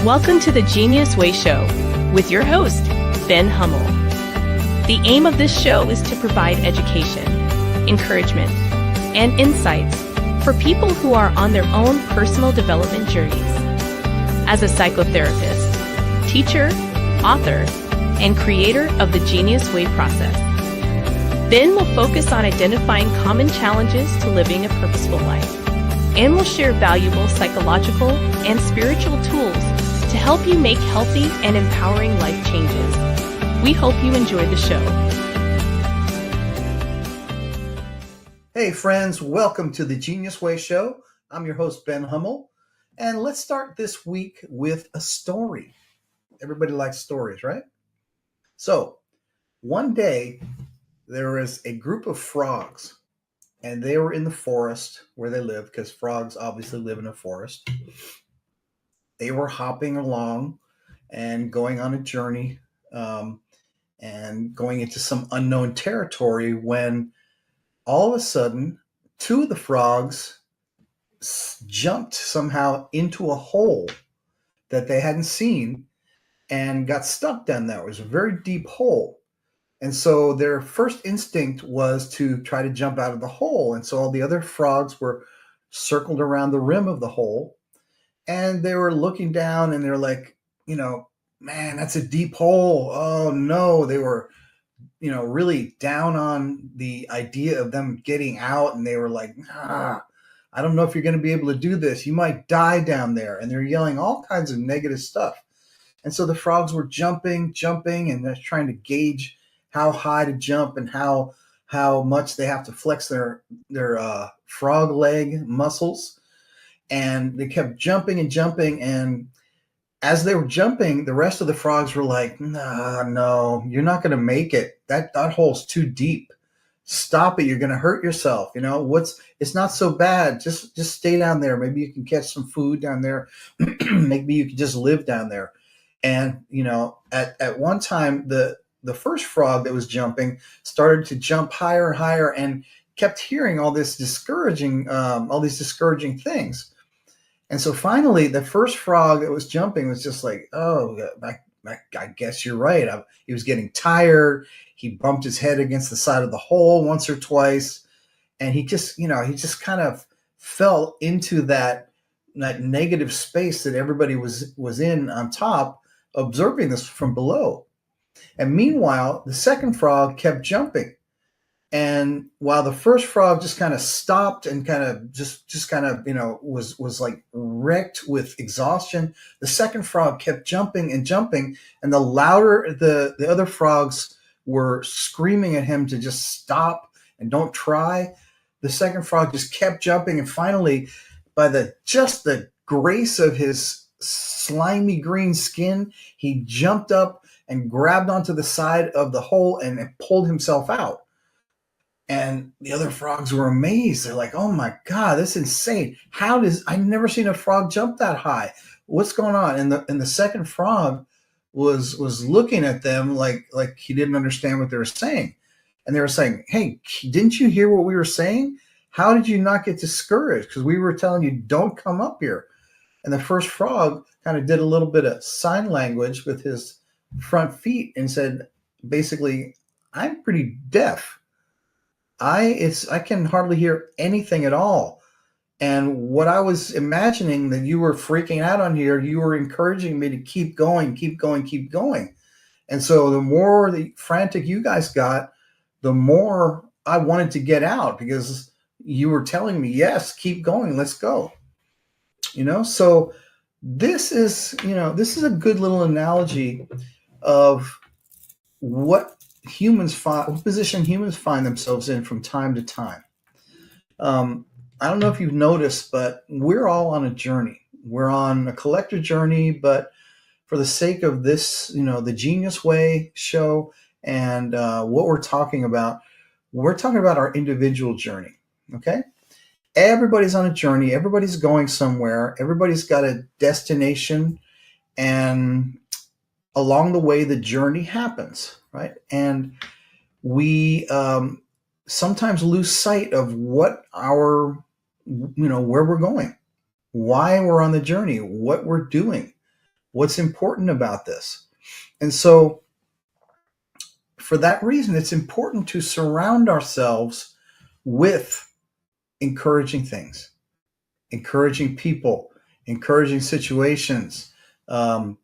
Welcome to the Genius Way Show with your host, Ben Hummell. The aim of this show is to provide education, encouragement, and insights for people who are on their own personal development journeys. As a psychotherapist, teacher, author, and creator of the Genius Way process, Ben will focus on identifying common challenges to living a purposeful life, and will share valuable psychological and spiritual tools to help you make healthy and empowering life changes. We hope you enjoy the show. Hey friends, welcome to the Genius Way Show. I'm your host, Ben Hummell, and let's start this week with a story. Everybody likes stories, right? So, one day, there was a group of frogs, and they were in the forest where they live, because frogs obviously live in a forest. They were hopping along and going on a journey and going into some unknown territory when all of a sudden, two of the frogs jumped somehow into a hole that they hadn't seen and got stuck down there. It was a very deep hole. And so their first instinct was to try to jump out of the hole. And so all the other frogs were circled around the rim of the hole. And they were looking down and they're like, man, that's a deep hole. Oh no, they were, really down on the idea of them getting out. And they were like, I don't know if you're going to be able to do this. You might die down there. And they're yelling all kinds of negative stuff. And so the frogs were jumping, and they're trying to gauge how high to jump and how much they have to flex their frog leg muscles. And they kept jumping, and as they were jumping, the rest of the frogs were like, no, you're not going to make it. That hole's too deep. Stop it. You're going to hurt yourself. It's not so bad. Just stay down there. Maybe you can catch some food down there. Maybe you can just live down there. And, at one time, the first frog that was jumping started to jump higher and higher and kept hearing all these discouraging things. And so finally, the first frog that was jumping was just like, oh, I guess you're right. He was getting tired. He bumped his head against the side of the hole once or twice. And he just kind of fell into that negative space that everybody was in on top, observing this from below. And meanwhile, the second frog kept jumping. And while the first frog just kind of stopped and kind of was like wrecked with exhaustion, the second frog kept jumping. And the louder the other frogs were screaming at him to just stop and don't try, the second frog just kept jumping. And finally, by the grace of his slimy green skin, he jumped up and grabbed onto the side of the hole and pulled himself out. And the other frogs were amazed. They're like, oh my God, that's insane. I've never seen a frog jump that high. What's going on? And the second frog was looking at them like he didn't understand what they were saying. And they were saying, hey, didn't you hear what we were saying? How did you not get discouraged? Because we were telling you, don't come up here. And the first frog kind of did a little bit of sign language with his front feet and said, basically, I'm pretty deaf. I can hardly hear anything at all. And what I was imagining that you were freaking out on here, you were encouraging me to keep going. And so the more frantic you guys got, the more I wanted to get out, because you were telling me, yes, keep going, let's go. So this is a good little analogy of what position humans find themselves in from time to time. I don't know if you've noticed, but we're all on a journey. We're on a collective journey, but for the sake of this, the Genius Way show and what we're talking about our individual journey, okay? Everybody's on a journey. Everybody's going somewhere. Everybody's got a destination, and along the way, the journey happens, right? And we sometimes lose sight of what where we're going, why we're on the journey, what we're doing. What's important about this? And so, for that reason, it's important to surround ourselves with encouraging things, encouraging people, encouraging situations, um,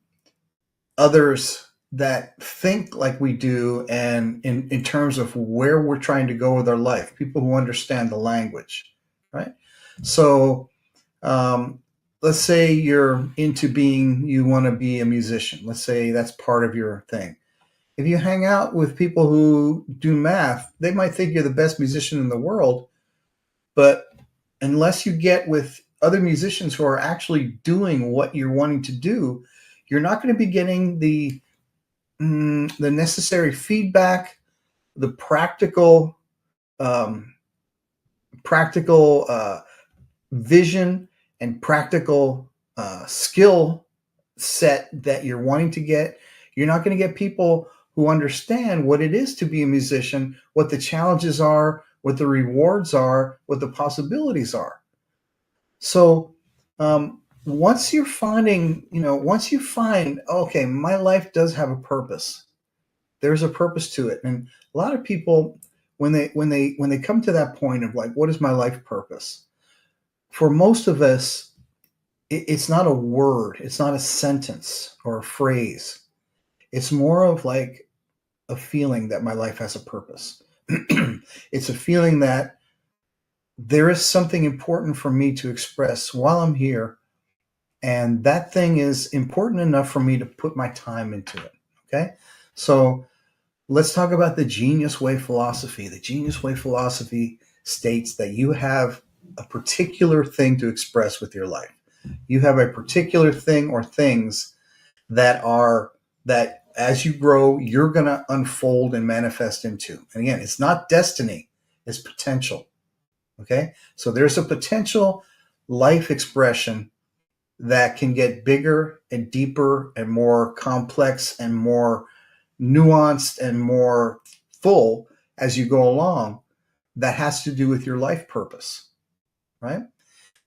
others that think like we do, and in terms of where we're trying to go with our life, people who understand the language, right? So, um, let's say you want to be a musician. Let's say that's part of your thing. If you hang out with people who do math, they might think you're the best musician in the world, but unless you get with other musicians who are actually doing what you're wanting to do, you're not going to be getting the necessary feedback, the um, practical vision, and practical skill set that you're wanting to get. You're not going to get people who understand what it is to be a musician, what the challenges are, what the rewards are, what the possibilities are. So, once you're finding, once you find, okay, my life does have a purpose. There's a purpose to it. And a lot of people, when they come to that point of like, what is my life purpose? For most of us, it's not a word, it's not a sentence or a phrase. It's more of like a feeling that my life has a purpose. It's a feeling that there is something important for me to express while I'm here, and that thing is important enough for me to put my time into it. Okay, so let's talk about the Genius Way philosophy. The Genius Way philosophy states that you have a particular thing to express with your life. You have a particular thing or things that as you grow, you're going to unfold and manifest into. And again, it's not destiny, it's potential. Okay. So there's a potential life expression that can get bigger and deeper and more complex and more nuanced and more full as you go along, that has to do with your life purpose, right?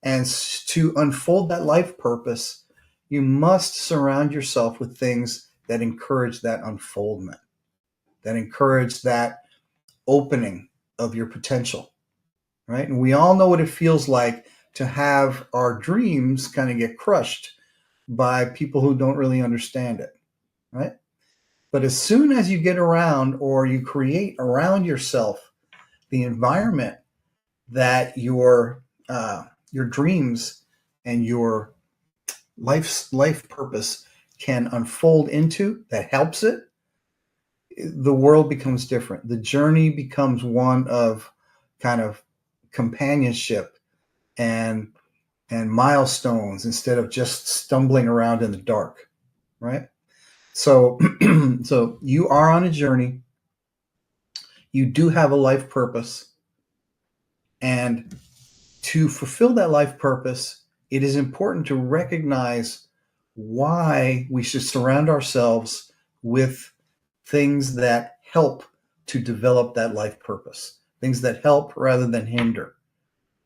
And to unfold that life purpose, you must surround yourself with things that encourage that unfoldment, that encourage that opening of your potential, right? And we all know what it feels like to have our dreams kind of get crushed by people who don't really understand it, right? But as soon as you get around or you create around yourself the environment that your dreams and your life purpose can unfold into, that helps it, the world becomes different. The journey becomes one of kind of companionship and milestones instead of just stumbling around in the dark, right? So so you are on a journey. You do have a life purpose, and to fulfill that life purpose, it is important to recognize why we should surround ourselves with things that help to develop that life purpose, things that help rather than hinder.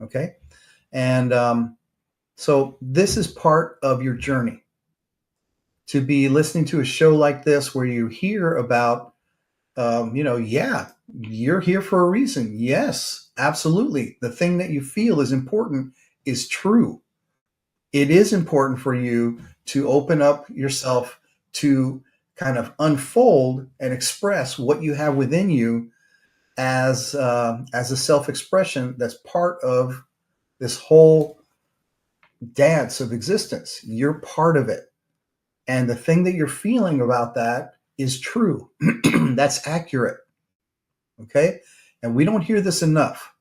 Okay. And so this is part of your journey, to be listening to a show like this where you hear about, yeah, you're here for a reason. Yes, absolutely. The thing that you feel is important is true. It is important for you to open up yourself to kind of unfold and express what you have within you as a self-expression that's part of this whole dance of existence. You're part of it. And the thing that you're feeling about that is true. That's accurate. Okay. And we don't hear this enough.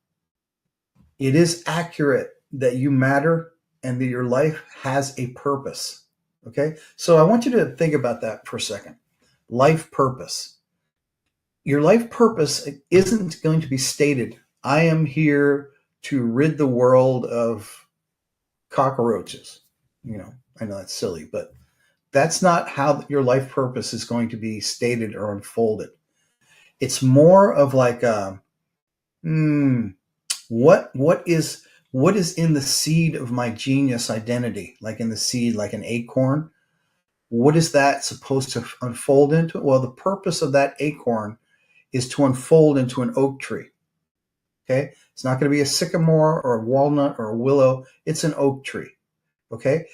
It is accurate that you matter and that your life has a purpose. Okay. So I want you to think about that for a second. Life purpose. Your life purpose isn't going to be stated, I am here to rid the world of cockroaches. I know that's silly, but that's not how your life purpose is going to be stated or unfolded. It's more of like what is in the seed of my genius identity, like in the seed, like an acorn. what is that supposed to unfold into? Well, the purpose of that acorn is to unfold into an oak tree. Okay. It's not going to be a sycamore or a walnut or a willow. It's an oak tree. Okay.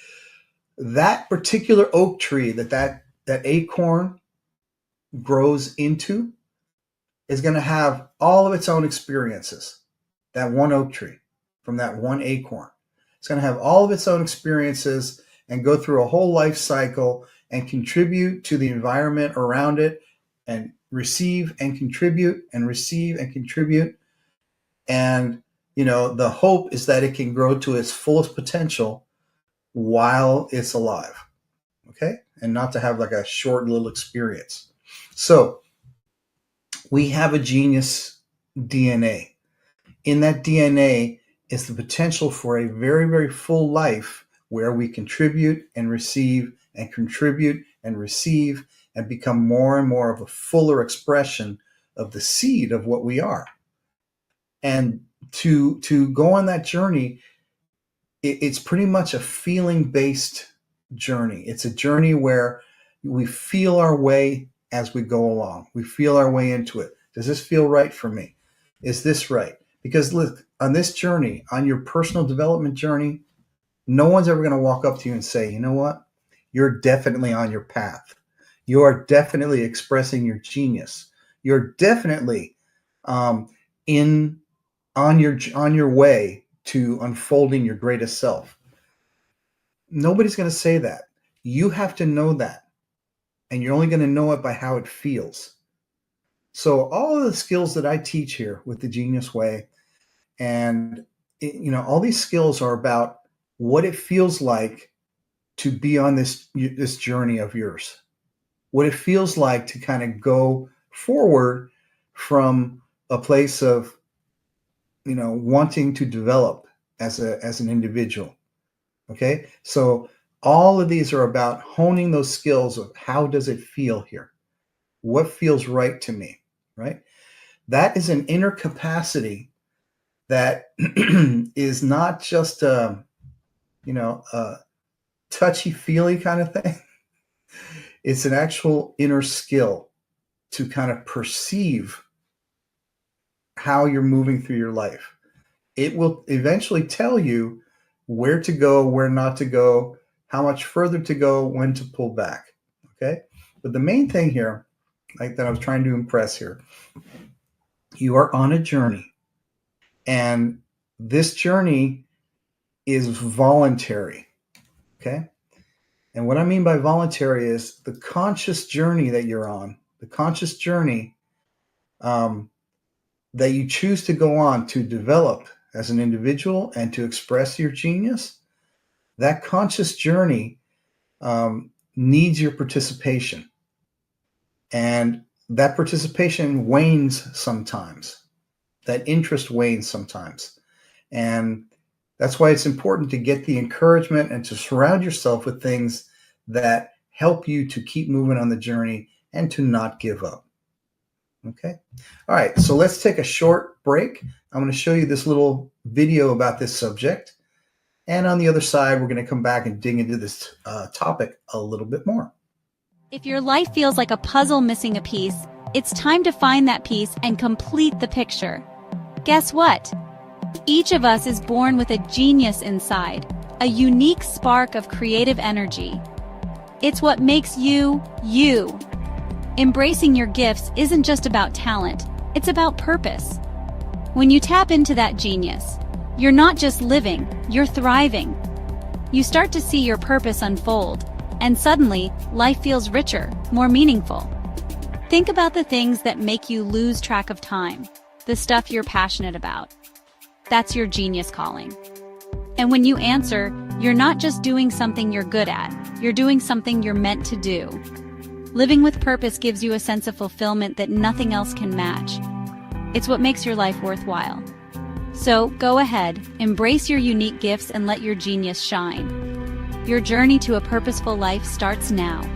That particular oak tree that acorn grows into is going to have all of its own experiences. That one oak tree from that one acorn. It's going to have all of its own experiences and go through a whole life cycle and contribute to the environment around it and receive and contribute and receive and contribute. And, the hope is that it can grow to its fullest potential while it's alive. Okay. And not to have like a short little experience. So we have a genius DNA. In that DNA is the potential for a very, very full life where we contribute and receive and contribute and receive and become more and more of a fuller expression of the seed of what we are. And to go on that journey, it's pretty much a feeling-based journey. It's a journey where we feel our way as we go along. We feel our way into it. Does this feel right for me? Is this right? Because look, on this journey, on your personal development journey, no one's ever going to walk up to you and say, you know what? You're definitely on your path. You are definitely expressing your genius. You're definitely on your way to unfolding your greatest self. Nobody's going to say that. You have to know that. And you're only going to know it by how it feels. So all of the skills that I teach here with the Genius Way, and all these skills are about what it feels like to be on this journey of yours. What it feels like to kind of go forward from a place of wanting to develop as an individual. Okay. So all of these are about honing those skills of how does it feel here? What feels right to me, right? That is an inner capacity that is not just a touchy-feely kind of thing. It's an actual inner skill to kind of perceive how you're moving through your life. It will eventually tell you where to go, where not to go, how much further to go, when to pull back. Okay. But the main thing here, like that I was trying to impress here, you are on a journey, and this journey is voluntary. Okay. And what I mean by voluntary is the conscious journey that you're on, the conscious journey that you choose to go on to develop as an individual and to express your genius. That conscious journey needs your participation. And that participation wanes sometimes. That interest wanes sometimes. And that's why it's important to get the encouragement and to surround yourself with things that help you to keep moving on the journey and to not give up. Okay. All right. So let's take a short break. I'm going to show you this little video about this subject. And on the other side, we're going to come back and dig into this topic a little bit more. If your life feels like a puzzle missing a piece, it's time to find that piece and complete the picture. Guess what? Each of us is born with a genius inside, a unique spark of creative energy. It's what makes you, you. Embracing your gifts isn't just about talent, it's about purpose. When you tap into that genius, you're not just living, you're thriving. You start to see your purpose unfold, and suddenly, life feels richer, more meaningful. Think about the things that make you lose track of time, the stuff you're passionate about. That's your genius calling. And when you answer, you're not just doing something you're good at, you're doing something you're meant to do. Living with purpose gives you a sense of fulfillment that nothing else can match. It's what makes your life worthwhile. So go ahead, embrace your unique gifts and let your genius shine. Your journey to a purposeful life starts now.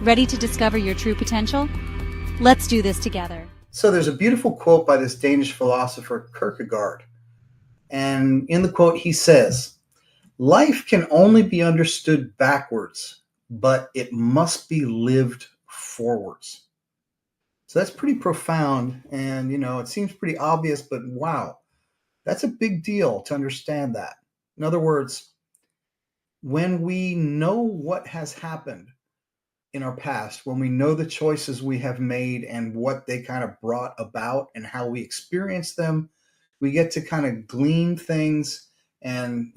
Ready to discover your true potential? Let's do this together. So there's a beautiful quote by this Danish philosopher Kierkegaard. And in the quote, he says, "Life can only be understood backwards, but it must be lived forwards. So that's pretty profound. And, it seems pretty obvious, but wow, that's a big deal to understand that. In other words, when we know what has happened in our past, when we know the choices we have made and what they kind of brought about and how we experience them, we get to kind of glean things and,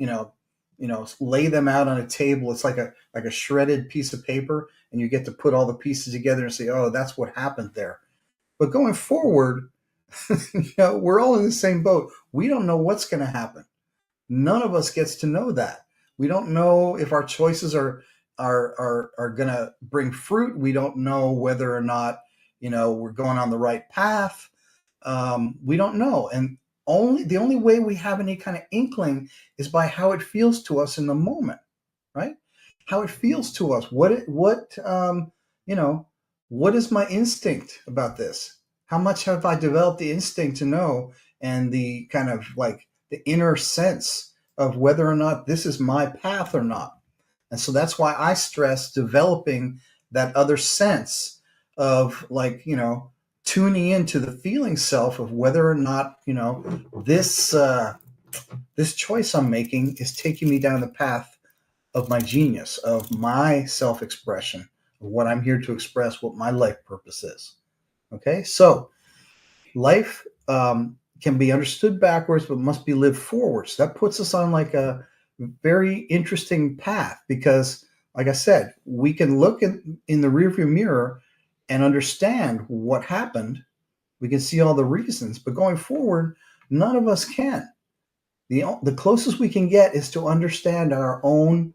lay them out on a table. It's like a shredded piece of paper, and you get to put all the pieces together and say, oh, that's what happened there. But going forward, we're all in the same boat. We don't know what's going to happen. None of us gets to know that. We don't know if our choices are going to bring fruit. We don't know whether or not, we're going on the right path. We don't know. And the only way we have any kind of inkling is by how it feels to us in the moment, right? How it feels to us. What is my instinct about this? How much have I developed the instinct to know, and the kind of like the inner sense of whether or not this is my path or not? And so that's why I stress developing that other sense of, like, tuning into the feeling self of whether or not, this choice I'm making is taking me down the path of my genius, of my self-expression, of what I'm here to express, what my life purpose is. Okay, so life can be understood backwards, but must be lived forwards. That puts us on like a very interesting path, because, like I said, we can look in the rearview mirror and understand what happened. We can see all the reasons, but going forward, none of us can. The closest we can get is to understand our own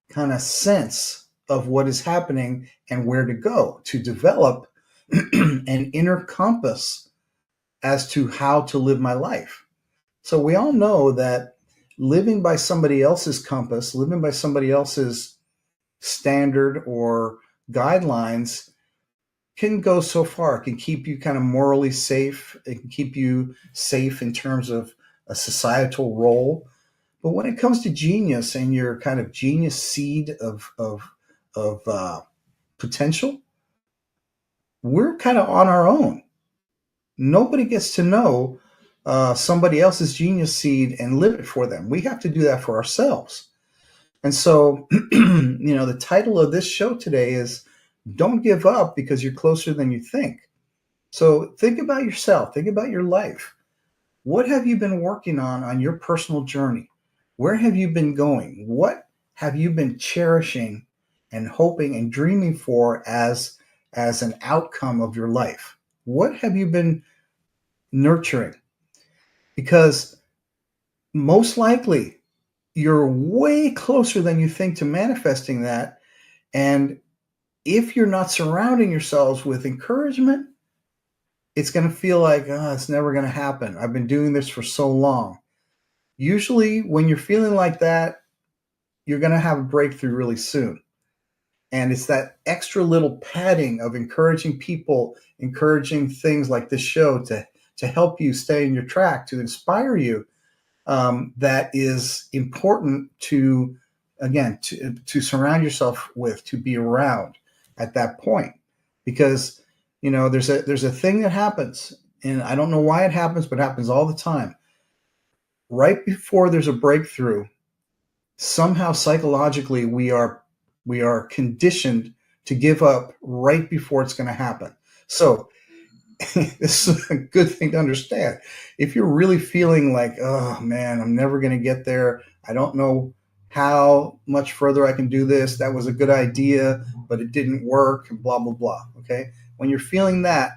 kind of sense of what is happening and where to go, to develop an inner compass as to how to live my life. So we all know that living by somebody else's compass, living by somebody else's standard or guidelines, can go so far. It can keep you kind of morally safe. It can keep you safe in terms of a societal role. But when it comes to genius and your kind of genius seed of potential, we're kind of on our own. Nobody gets to know somebody else's genius seed and live it for them. We have to do that for ourselves. And so, the title of this show today is Don't Give Up Because You're Closer Than You Think. So think about yourself. Think about your life. What have you been working on your personal journey? Where have you been going? What have you been cherishing and hoping and dreaming for as an outcome of your life? What have you been nurturing? Because most likely you're way closer than you think to manifesting that. And if you're not surrounding yourselves with encouragement, it's going to feel like, oh, it's never going to happen. I've been doing this for so long. Usually when you're feeling like that, you're going to have a breakthrough really soon. And it's that extra little padding of encouraging people, encouraging things like this show to help you stay in your track, to inspire you, that is important to, again, to surround yourself with, to be around at that point. Because, there's a thing that happens, and I don't know why it happens, but it happens all the time. Right before there's a breakthrough, somehow psychologically we are conditioned to give up right before it's going to happen. So this is a good thing to understand. If you're really feeling like, oh man, I'm never going to get there, I don't know how much further I can do this, that was a good idea, but it didn't work, and blah, blah, blah. Okay. When you're feeling that,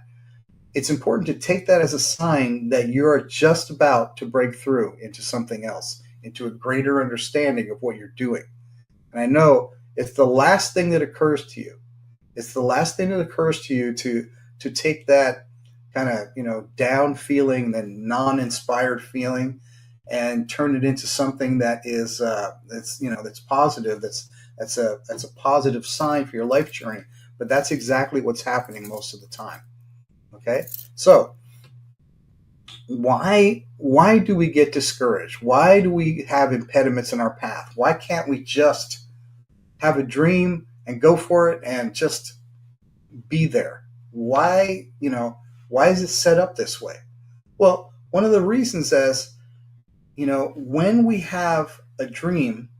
it's important to take that as a sign that you're just about to break through into something else, into a greater understanding of what you're doing. And I know it's the last thing that occurs to you. It's the last thing that occurs to you to take that kind of, down feeling, then non-inspired feeling, and turn it into something that is that's positive. That's a positive sign for your life journey. But that's exactly what's happening most of the time. Okay, so why do we get discouraged? Why do we have impediments in our path? Why can't we just have a dream and go for it and just be there. Why, why is it set up this way? Well, one of the reasons is, when we have a dream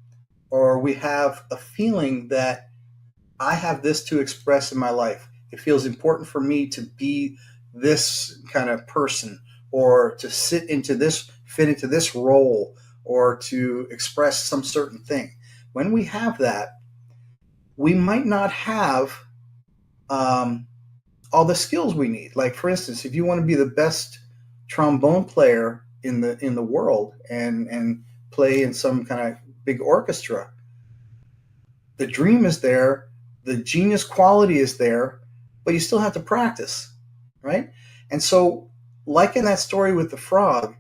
or we have a feeling that I have this to express in my life, it feels important for me to be this kind of person, or to fit into this role, or to express some certain thing. When we have that, we might not have all the skills we need. Like, for instance, if you want to be the best trombone player in the world and play in some kind of big orchestra, the dream is there, the genius quality is there, but you still have to practice, right? And so, like in that story with the frog,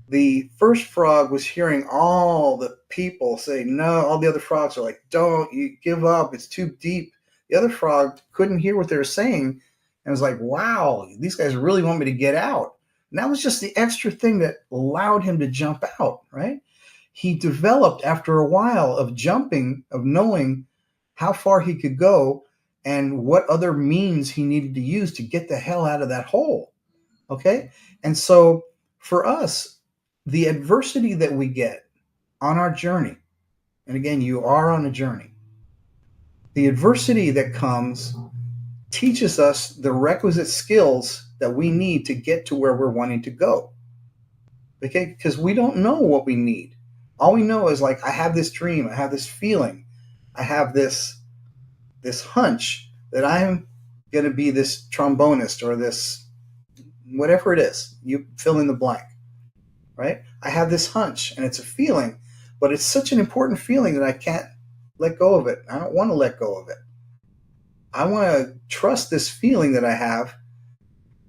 the first frog was hearing all the people say no. All the other frogs are like, don't, you give up, it's too deep. The other frog couldn't hear what they were saying and was like, wow, these guys really want me to get out. And that was just the extra thing that allowed him to jump out, right? He developed, after a while of jumping, of knowing how far he could go and what other means he needed to use to get the hell out of that hole. Okay? And so for us, the adversity that we get on our journey, and again, you are on a journey, the adversity that comes teaches us the requisite skills that we need to get to where we're wanting to go. Okay? Because we don't know what we need. All we know is, like, I have this dream, I have this feeling, I have this hunch that I'm going to be this trombonist or this whatever it is. You fill in the blank, right? I have this hunch, and it's a feeling, but it's such an important feeling that I can't let go of it. I don't want to let go of it. I want to trust this feeling that I have,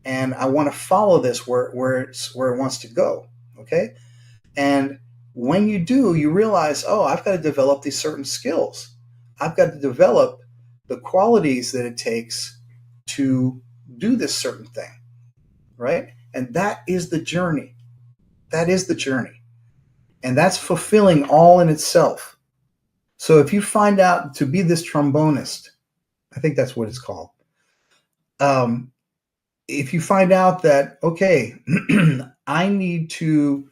and I want to follow this where it wants to go. Okay? And when you do, you realize, oh, I've got to develop these certain skills. I've got to develop the qualities that it takes to do this certain thing, right? And that is the journey. That is the journey. And that's fulfilling all in itself. So if you find out to be this trombonist, I think that's what it's called. If you find out that, okay, I need to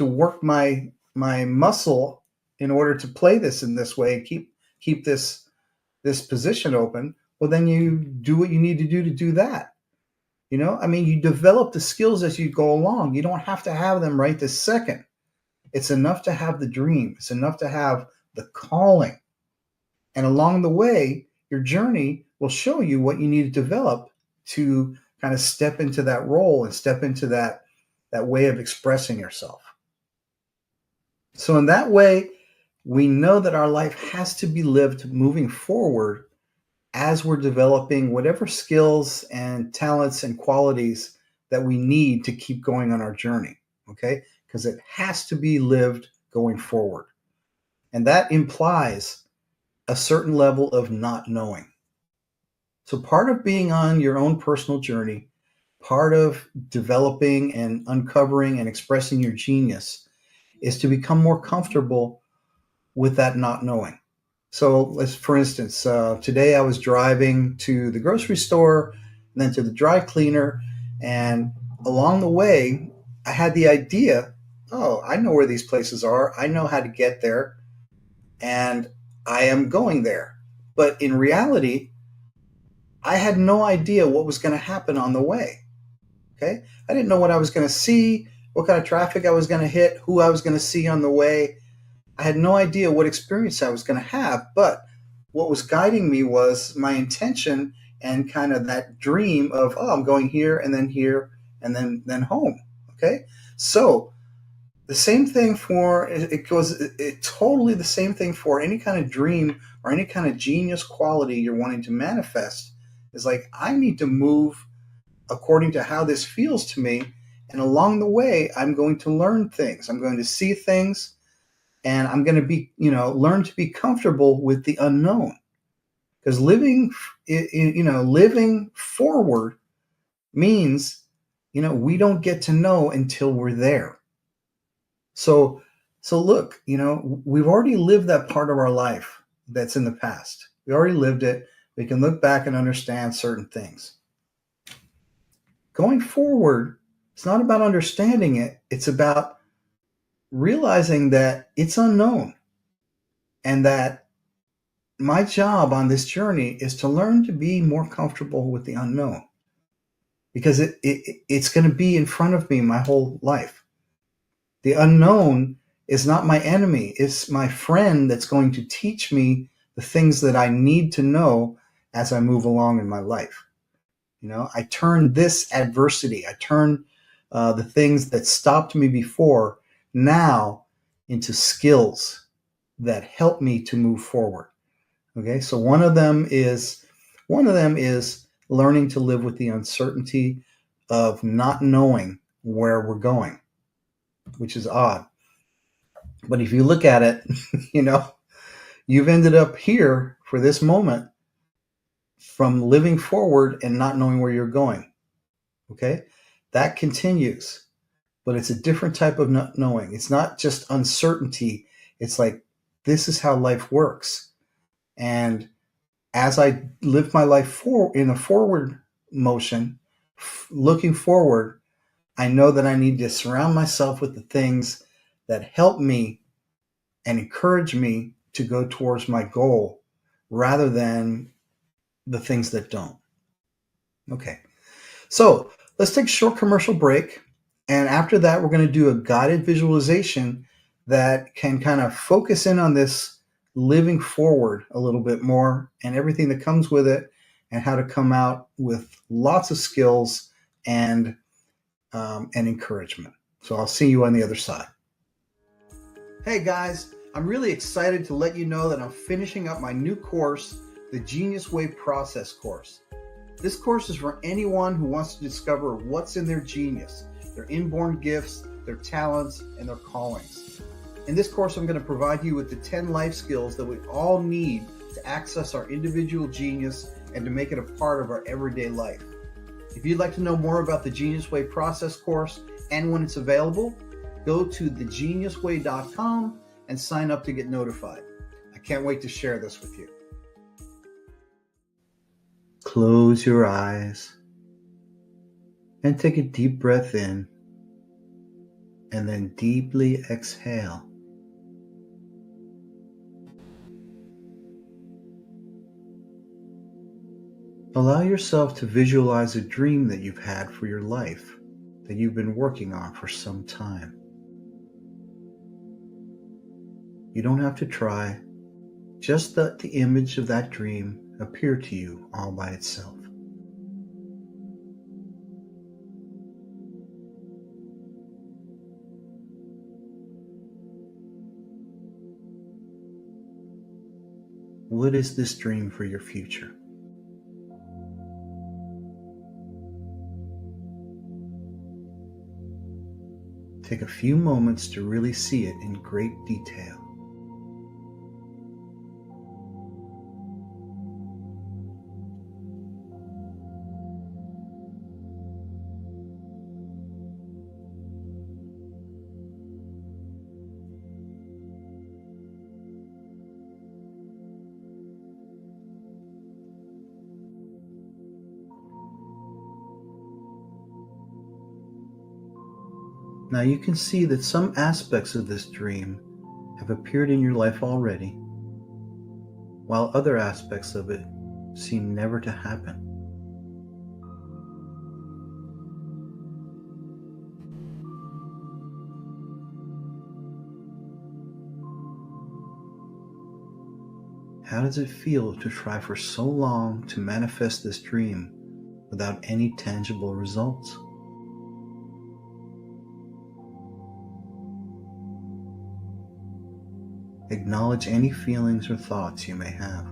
work my muscle in order to play this in this way and keep this position open, well, then you do what you need to do that. You develop the skills as you go along. You don't have to have them right this second. It's enough to have the dream. It's enough to have the calling. And along the way, your journey will show you what you need to develop to kind of step into that role and step into that way of expressing yourself. So in that way, we know that our life has to be lived moving forward as we're developing whatever skills and talents and qualities that we need to keep going on our journey, okay? Because it has to be lived going forward. And that implies a certain level of not knowing. So part of being on your own personal journey, part of developing and uncovering and expressing your genius, is to become more comfortable with that not knowing. So for instance, today I was driving to the grocery store and then to the dry cleaner. And along the way, I had the idea, oh, I know where these places are. I know how to get there. And I am going there. But in reality, I had no idea what was going to happen on the way. Okay? I didn't know what I was going to see, what kind of traffic I was going to hit, who I was going to see on the way. I had no idea what experience I was going to have, but what was guiding me was my intention and kind of that dream of, oh, I'm going here and then home. Okay? So the same thing totally the same thing for any kind of dream or any kind of genius quality you're wanting to manifest. Is like, I need to move according to how this feels to me. And along the way, I'm going to learn things. I'm going to see things, and I'm going to be, learn to be comfortable with the unknown. Because living forward means, we don't get to know until we're there. So look, we've already lived that part of our life. that's in the past. We already lived it. We can look back and understand certain things. Going forward, it's not about understanding it. It's about realizing that it's unknown and that my job on this journey is to learn to be more comfortable with the unknown because it's going to be in front of me my whole life. The unknown is not my enemy. It's my friend that's going to teach me the things that I need to know as I move along in my life. I turn this adversity, I turn the things that stopped me before now into skills that help me to move forward. Okay, so one of them is learning to live with the uncertainty of not knowing where we're going, which is odd. But if you look at it, you've ended up here for this moment from living forward and not knowing where you're going. Okay, that continues, but it's a different type of not knowing. It's not just uncertainty. It's like, this is how life works. And as I live my life in a forward motion, looking forward, I know that I need to surround myself with the things that help me and encourage me to go towards my goal rather than the things that don't. Okay, so let's take a short commercial break. And after that, we're going to do a guided visualization that can kind of focus in on this living forward a little bit more and everything that comes with it, and how to come out with lots of skills and encouragement. So I'll see you on the other side. Hey guys, I'm really excited to let you know that I'm finishing up my new course, the Genius Way Process course. This course is for anyone who wants to discover what's in their genius, their inborn gifts, their talents, and their callings. In this course, I'm going to provide you with the 10 life skills that we all need to access our individual genius and to make it a part of our everyday life. If you'd like to know more about the Genius Way Process course and when it's available, go to thegeniusway.com and sign up to get notified. I can't wait to share this with you. Close your eyes and take a deep breath in, and then deeply exhale. Allow yourself to visualize a dream that you've had for your life, that you've been working on for some time. You don't have to try, just let the image of that dream appear to you all by itself. What is this dream for your future? Take a few moments to really see it in great detail. Now you can see that some aspects of this dream have appeared in your life already, while other aspects of it seem never to happen. How does it feel to try for so long to manifest this dream without any tangible results? Acknowledge any feelings or thoughts you may have.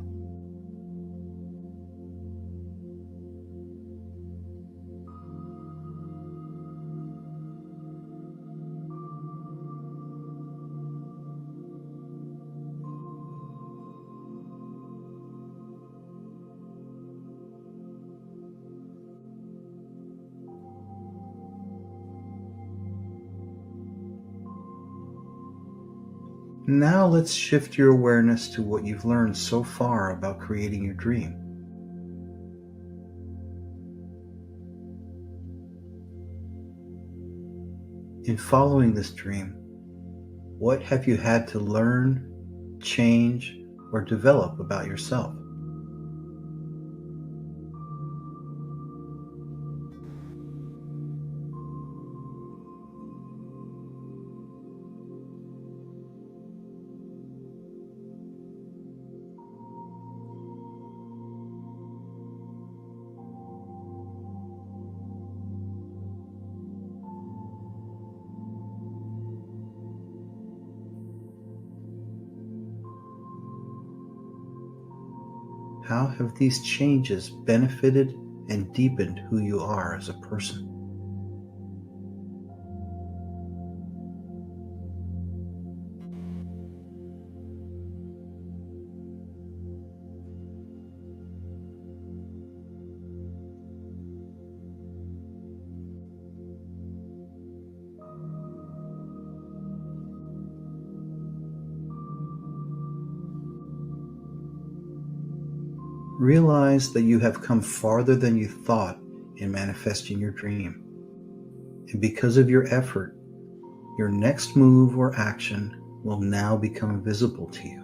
Now let's shift your awareness to what you've learned so far about creating your dream. In following this dream, what have you had to learn, change, or develop about yourself? How have these changes benefited and deepened who you are as a person? Realize that you have come farther than you thought in manifesting your dream. And because of your effort, your next move or action will now become visible to you.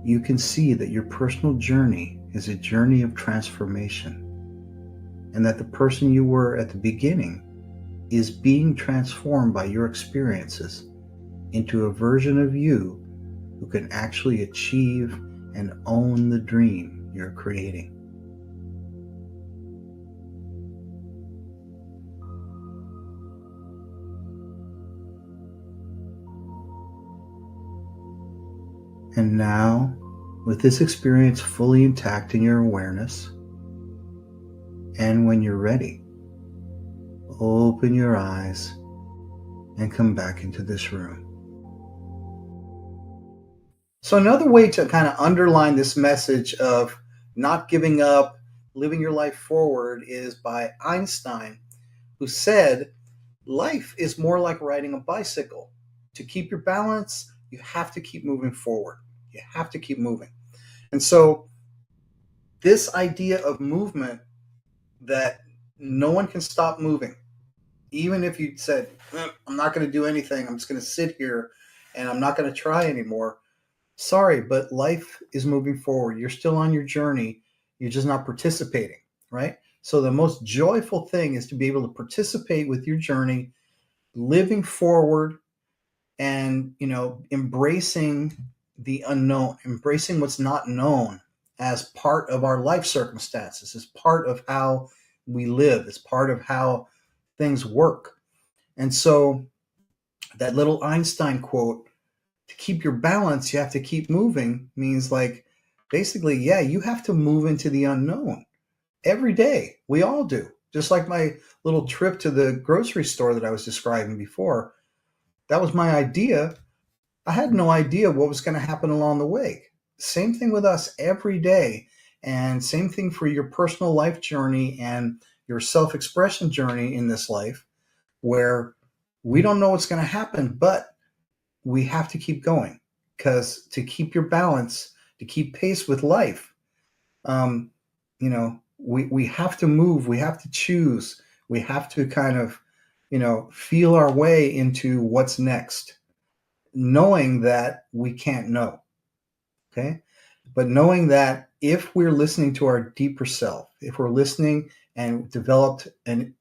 You can see that your personal journey is a journey of transformation, and that the person you were at the beginning is being transformed by your experiences into a version of you who can actually achieve and own the dream you're creating. And now, with this experience fully intact in your awareness, and when you're ready, open your eyes and come back into this room. So another way to kind of underline this message of not giving up, living your life forward, is by Einstein, who said, life is more like riding a bicycle. To keep your balance, you have to keep moving forward. You have to keep moving. And so this idea of movement, that no one can stop moving, even if you said, I'm not going to do anything, I'm just going to sit here and I'm not going to try anymore. Sorry, but life is moving forward. You're still on your journey. You're just not participating, right? So the most joyful thing is to be able to participate with your journey, living forward, and, embracing the unknown, embracing what's not known as part of our life circumstances, as part of how we live, as part of how things work. And so that little Einstein quote, to keep your balance, you have to keep moving, means like, basically, yeah, you have to move into the unknown every day. We all do. Just like my little trip to the grocery store that I was describing before. That was my idea. I had no idea what was going to happen along the way. Same thing with us every day. And same thing for your personal life journey and your self-expression journey in this life, where we don't know what's going to happen, but we have to keep going, because to keep your balance, to keep pace with life, we have to move, we have to choose, we have to kind of, feel our way into what's next, knowing that we can't know, okay? But knowing that if we're listening to our deeper self, if we're listening and developed a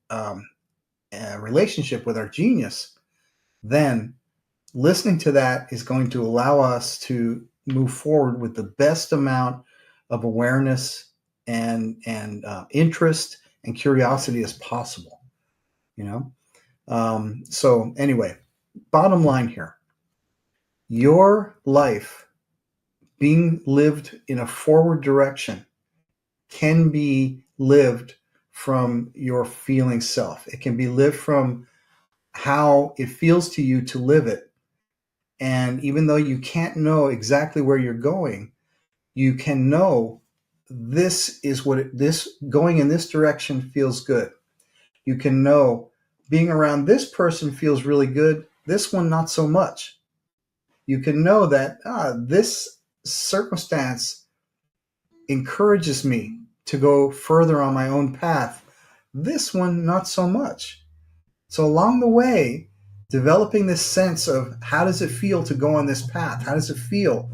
relationship with our genius, then listening to that is going to allow us to move forward with the best amount of awareness and interest and curiosity as possible. So anyway, bottom line here, your life being lived in a forward direction can be lived from your feeling self. It can be lived from how it feels to you to live it. And even though you can't know exactly where you're going, you can know this is this going in this direction feels good. You can know being around this person feels really good, this one not so much. You can know that this circumstance encourages me to go further on my own path. This one, not so much. So along the way, developing this sense of how does it feel to go on this path? How does it feel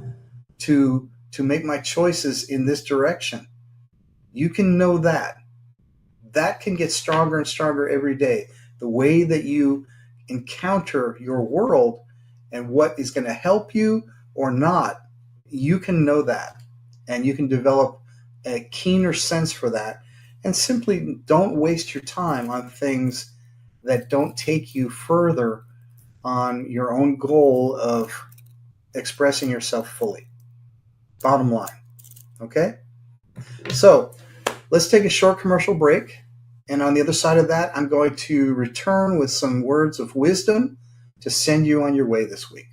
to make my choices in this direction? You can know that. That can get stronger and stronger every day. The way that you encounter your world and what is going to help you or not, you can know that. And you can develop a keener sense for that. And simply don't waste your time on things that don't take you further on your own goal of expressing yourself fully. Bottom line. Okay? So let's take a short commercial break. And on the other side of that, I'm going to return with some words of wisdom to send you on your way this week.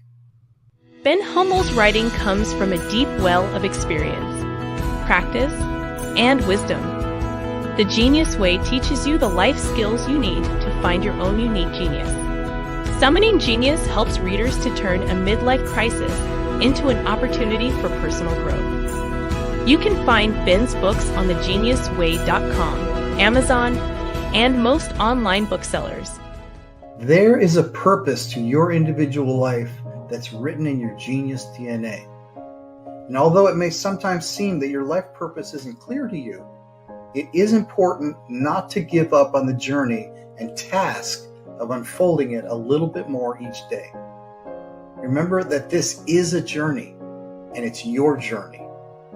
Ben Hummell's writing comes from a deep well of experience, practice, and wisdom. The Genius Way teaches you the life skills you need to find your own unique genius. Summoning Genius helps readers to turn a midlife crisis into an opportunity for personal growth. You can find Ben's books on thegeniusway.com, Amazon, and most online booksellers. There is a purpose to your individual life that's written in your genius DNA. And although it may sometimes seem that your life purpose isn't clear to you, it is important not to give up on the journey and task of unfolding it a little bit more each day. Remember that this is a journey, and it's your journey.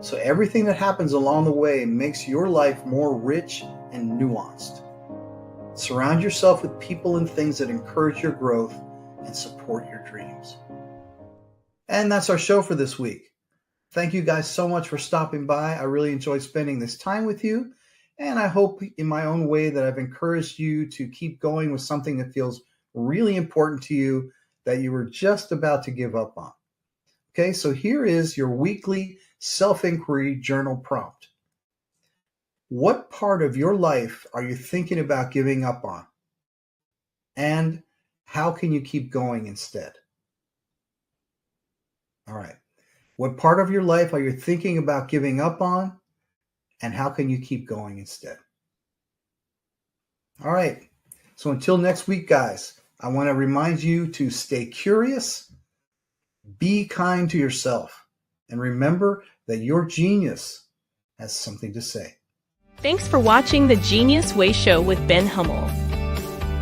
So everything that happens along the way makes your life more rich and nuanced. Surround yourself with people and things that encourage your growth and support your dreams. And that's our show for this week. Thank you guys so much for stopping by. I really enjoyed spending this time with you. And I hope in my own way that I've encouraged you to keep going with something that feels really important to you that you were just about to give up on. Okay, so here is your weekly self-inquiry journal prompt. What part of your life are you thinking about giving up on? And how can you keep going instead? All right. What part of your life are you thinking about giving up on? And how can you keep going instead? All right. So until next week, guys, I want to remind you to stay curious, be kind to yourself, and remember that your genius has something to say. Thanks for watching The Genius Way Show with Ben Hummell.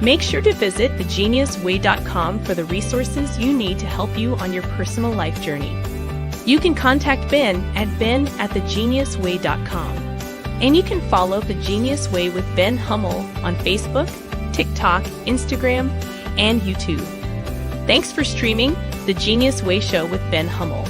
Make sure to visit thegeniusway.com for the resources you need to help you on your personal life journey. You can contact Ben at ben@thegeniusway.com. And you can follow The Genius Way with Ben Hummell on Facebook, TikTok, Instagram, and YouTube. Thanks for streaming The Genius Way Show with Ben Hummell.